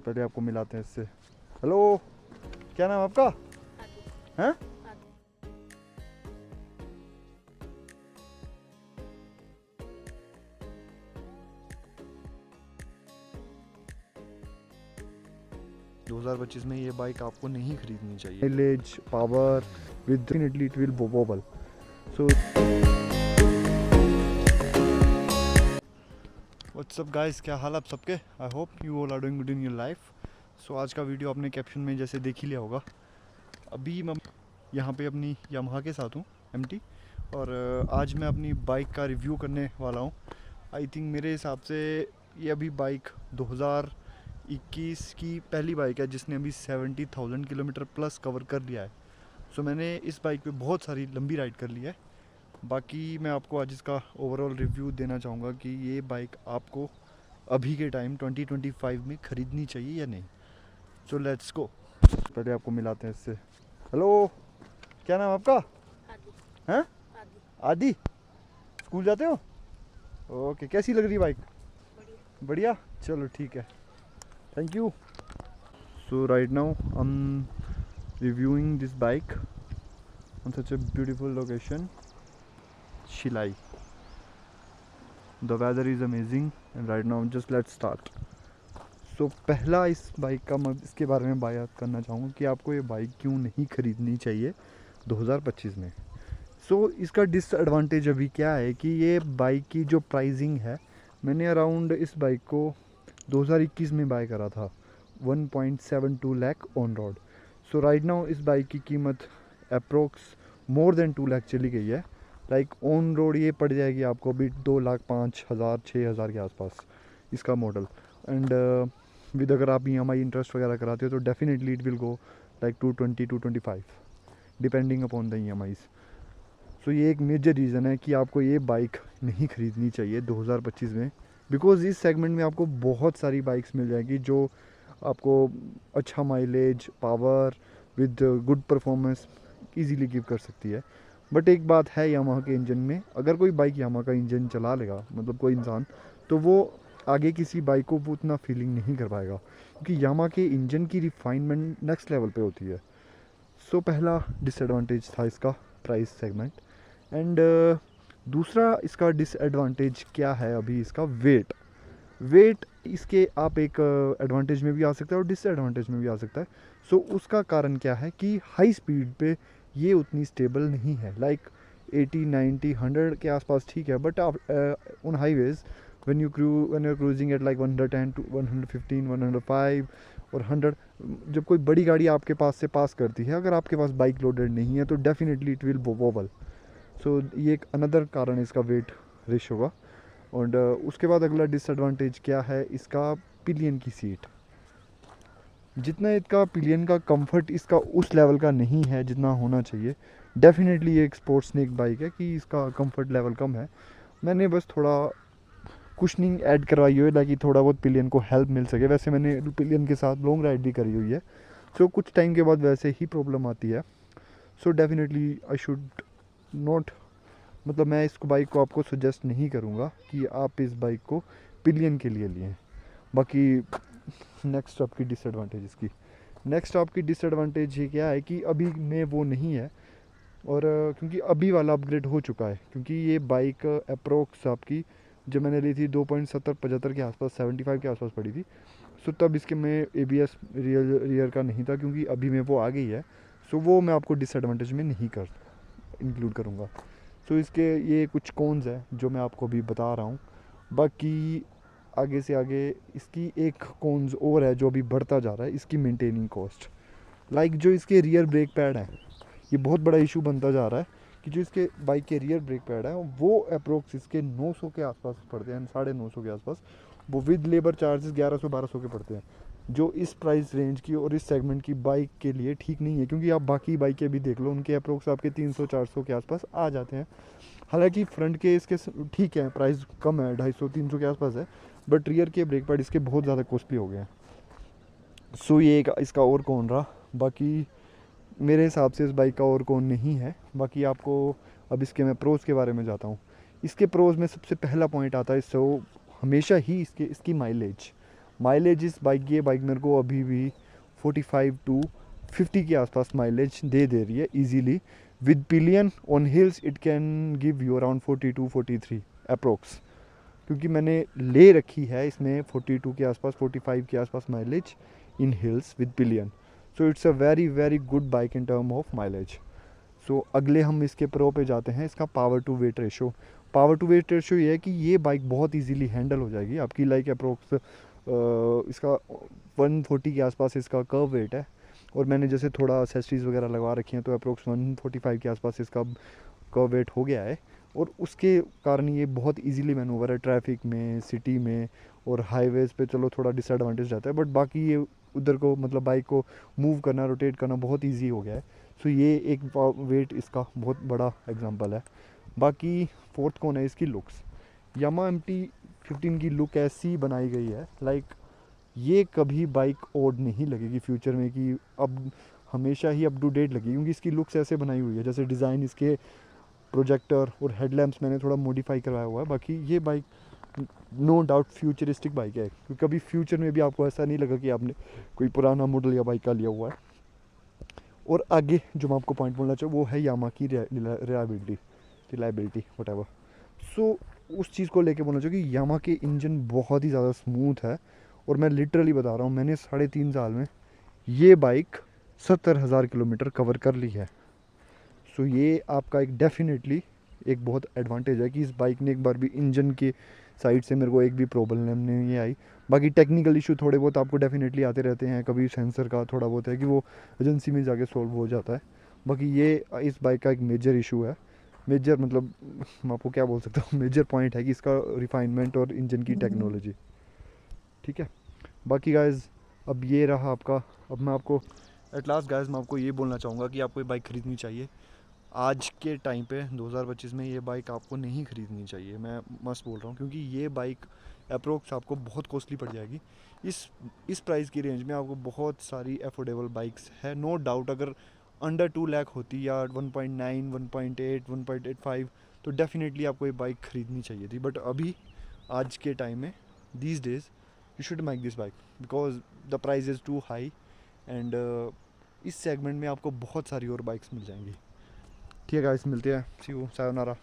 पहले आपको मिलाते हैं इससे। हेलो, क्या नाम है आपका? हैं? दो 2025 में ये बाइक आपको नहीं खरीदनी चाहिए। Mileage, power, with definitely it will wobble. So WhatsApp guys, क्या हाल आप सबके? I hope you all are doing good in your life. So आज का वीडियो आपने कैप्शन में जैसे देख ही लिया होगा। अभी मैं यहाँ पे अपनी यामाहा के साथ हूँ, एमटी, और आज मैं अपनी बाइक का रिव्यू करने वाला हूँ। आई थिंक मेरे हिसाब से ये अभी बाइक 2021 की पहली बाइक है जिसने अभी 70,000 किलोमीटर प्लस कवर कर लिया है। सो मैंने इस बाइक पे बहुत सारी लंबी राइड कर ली है। बाकी मैं आपको आज इसका ओवरऑल रिव्यू देना चाहूँगा कि ये बाइक आपको अभी के टाइम 2025 में ख़रीदनी चाहिए या नहीं। So let's go. पहले आपको मिलाते हैं इससे। हेलो, क्या नाम है आपका? हैं? आदि। स्कूल जाते हो? ओके, कैसी लग रही है बाइक? बढ़िया, चलो ठीक है, thank you. So right now I am reviewing this bike on such a beautiful location, Shilai. The weather is amazing and right now just let's start. So पहला इस बाइक का मैं इसके बारे में बात करना चाहूँगा कि आपको ये बाइक क्यों नहीं ख़रीदनी चाहिए 2025 में। इसका डिसएडवांटेज अभी क्या है कि ये बाइक की जो प्राइसिंग है, मैंने अराउंड इस बाइक को 2021 में बाय करा था 1.72 lakh on road. So right now इस बाइक की कीमत अप्रोक्स मोर देन 2 लाख चली गई है। लाइक ऑन रोड ये पड़ जाएगी आपको अभी 2,05,000 6,000 के आसपास इसका मॉडल। एंड विद अगर आप EMI इंटरेस्ट वगैरह कराते हो तो definitely it will go like 220-225 depending upon the EMIs। सो ये एक मेजर रीज़न है कि आपको ये बाइक नहीं ख़रीदनी चाहिए 2025 में, बिकॉज़ इस सेगमेंट में आपको बहुत सारी बाइक्स मिल जाएगी जो आपको अच्छा mileage, power with good performance easily give कर सकती है। बट एक बात है यामाहा के इंजन में, अगर कोई बाइक यामाहा का इंजन चला लेगा, मतलब कोई इंसान, तो वो आगे किसी बाइक को वो उतना फीलिंग नहीं कर पाएगा, क्योंकि यामाहा के इंजन की रिफाइनमेंट नेक्स्ट लेवल पे होती है। सो पहला डिसएडवांटेज था इसका प्राइस सेगमेंट। एंड दूसरा इसका डिसएडवांटेज क्या है अभी, इसका वेट इसके आप एक एडवांटेज में भी आ सकता है और डिसएडवांटेज में भी आ सकता है। सो उसका कारण क्या है कि हाई स्पीड पे ये उतनी स्टेबल नहीं है। लाइक 80, 90, 100 के आसपास ठीक है, बट आप on highways when you cruising at like 110 to 115, 105 और 100, जब कोई बड़ी गाड़ी आपके पास से पास करती है, अगर आपके पास बाइक लोडेड नहीं है तो डेफिनेटली इट विल वोबल। सो ये एक अनदर कारण है इसका वेट रेशो का। और उसके बाद अगला डिसएडवांटेज क्या है, इसका पिलियन की सीट। जितना इसका पिलियन का कंफर्ट इसका उस लेवल का नहीं है जितना होना चाहिए। डेफिनेटली ये एक स्पोर्ट्स स्नेक बाइक है कि इसका कंफर्ट लेवल कम है। मैंने बस थोड़ा कुशनिंग ऐड करवाई हुई है ताकि थोड़ा बहुत पिलियन को हेल्प मिल सके। वैसे मैंने पिलियन के साथ लॉन्ग राइड भी करी हुई है, सो कुछ टाइम के बाद वैसे ही प्रॉब्लम आती है। So definitely I should not, मतलब मैं इस बाइक को आपको सजेस्ट नहीं करूँगा कि आप इस बाइक को पिलियन के लिए लिए। बाकी नेक्स्ट आपकी डिसएडवांटेज ये क्या है कि अभी में वो नहीं है, और क्योंकि अभी वाला अपग्रेड हो चुका है, क्योंकि ये बाइक अप्रोक्स आपकी जो मैंने ली थी 2.70-75 के आसपास, 75 के आसपास पड़ी थी। सो तब इसके में ABS रियर का नहीं था, क्योंकि अभी में वो आ गई है। सो वो मैं आपको डिसएडवांटेज में नहीं इंक्लूड करूँगा। सो इसके ये कुछ कॉन्स है जो मैं आपको अभी बता रहा हूँ। बाकी आगे से आगे इसकी एक कॉन्स और है जो अभी बढ़ता जा रहा है, इसकी मेंटेनिंग कॉस्ट। लाइक जो इसके रियर ब्रेक पैड हैं, ये बहुत बड़ा इशू बनता जा रहा है कि जो इसके बाइक के रियर ब्रेक पैड है वो अप्रोक्स इसके 900 के आसपास पड़ते हैं, 950 के आसपास। वो विद लेबर चार्जेस 1100-1200 के पड़ते हैं, जो इस प्राइस रेंज की और इस सेगमेंट की बाइक के लिए ठीक नहीं है। क्योंकि आप बाकी बाइकें भी देख लो, उनके अप्रोक्स आपके 300-400 के आसपास आ जाते हैं। हालांकि फ्रंट के इसके ठीक है, प्राइस कम है, 250-300 के आसपास है, बट रियर के ब्रेक पैड इसके बहुत ज़्यादा कॉस्टली हो गए हैं। सो ये एक इसका और कौन रहा। बाकी मेरे हिसाब से इस बाइक का और कौन नहीं है। बाकी आपको अब इसके मैं प्रोज़ के बारे में जाता हूँ। इसके प्रोज़ में सबसे पहला पॉइंट आता है, सो हमेशा ही इसकी माइलेज। माइलेज इस बाइक ये बाइक मेरे को अभी भी 45 टू 50 के आसपास माइलेज दे रही है easily. With pillion on hills it can give you around 42 43 approx, क्योंकि मैंने ले रखी है इसमें 42 के आसपास 45 के आसपास mileage in hills with pillion. So it's a very very good bike in term of mileage. So अगले हम इसके प्रो पे जाते हैं, इसका power to weight ratio. Power to weight ratio ये है कि ये बाइक बहुत इजीली हैंडल हो जाएगी आपकी, लाइक अप्रोक्स इसका 140 के आसपास इसका कर्व वेट है, और मैंने जैसे थोड़ा एसेसरीज वगैरह लगा रखी हैं तो अप्रोक्स 145 के आसपास इसका कर्व वेट हो गया है। और उसके कारण ये बहुत इजीली मैनूवर है ट्रैफिक में, सिटी में और हाईवेज़ पे। चलो थोड़ा डिसएडवांटेज रहता है, बट बाकी ये उधर को मतलब बाइक को मूव करना, रोटेट करना बहुत इजी हो गया है। सो ये एक वेट इसका बहुत बड़ा एग्जांपल है। बाकी फोर्थ कौन है, इसकी लुक्स। यामा MT-15 की लुक ऐसी बनाई गई है, लाइक ये कभी बाइक ओड नहीं लगेगी फ्यूचर में कि अब हमेशा ही अप टू डेट लगेगी, क्योंकि इसकी लुक्स ऐसे बनाई हुई है। जैसे डिज़ाइन इसके प्रोजेक्टर और हेडलैम्प्स मैंने थोड़ा मॉडिफाई करवाया हुआ है। बाकी ये bike no doubt futuristic bike है, क्योंकि कभी फ्यूचर में भी आपको ऐसा नहीं लगा कि आपने कोई पुराना मॉडल या बाइक का लिया हुआ है। और आगे जो मैं आपको पॉइंट बोलना चाहूँ वो है यामा की रिलायबिलिटी वटेवर। सो उस चीज़ को लेके बोलना चाहिए कि यामा के इंजन बहुत ही ज़्यादा स्मूथ है। और मैं लिटरली बता रहा हूँ, मैंने 3.5 साल में ये बाइक 70,000 किलोमीटर कवर कर ली है। सो ये आपका एक डेफिनेटली एक बहुत एडवांटेज है कि इस बाइक ने एक बार भी इंजन के साइड से मेरे को एक भी प्रॉब्लम नहीं आई। बाकी टेक्निकल इशू थोड़े बहुत आपको डेफिनेटली आते रहते हैं, कभी सेंसर का थोड़ा बहुत है कि वो एजेंसी में जाके सॉल्व हो जाता है। बाकी ये इस बाइक का एक मेजर इशू है, मेजर मतलब मैं आपको क्या बोल सकता हूँ, मेजर पॉइंट है कि इसका रिफाइनमेंट और इंजन की टेक्नोलॉजी। ठीक है। बाकी गाइज अब ये रहा आपका, अब मैं आपको एट लास्ट गाइज मैं आपको ये बोलना चाहूँगा कि आपको ये बाइक ख़रीदनी चाहिए। आज के टाइम पे 2025 में ये बाइक आपको नहीं ख़रीदनी चाहिए, मैं मस्त बोल रहा हूँ, क्योंकि ये बाइक अप्रोक्स आपको बहुत कॉस्टली पड़ जाएगी। इस प्राइस की रेंज में आपको बहुत सारी अफोर्डेबल बाइक्स है, नो डाउट। अगर अंडर 2 लाख होती या 1.9 1.8 1.85 तो डेफिनेटली आपको ये बाइक ख़रीदनी चाहिए थी। बट अभी आज के टाइम में these days you should make this bike because the price is too high. And इस सेगमेंट में आपको बहुत सारी और बाइक्स मिल जाएंगी। ठीक है गाइस, मिलते हैं, सी यू, सायोनारा।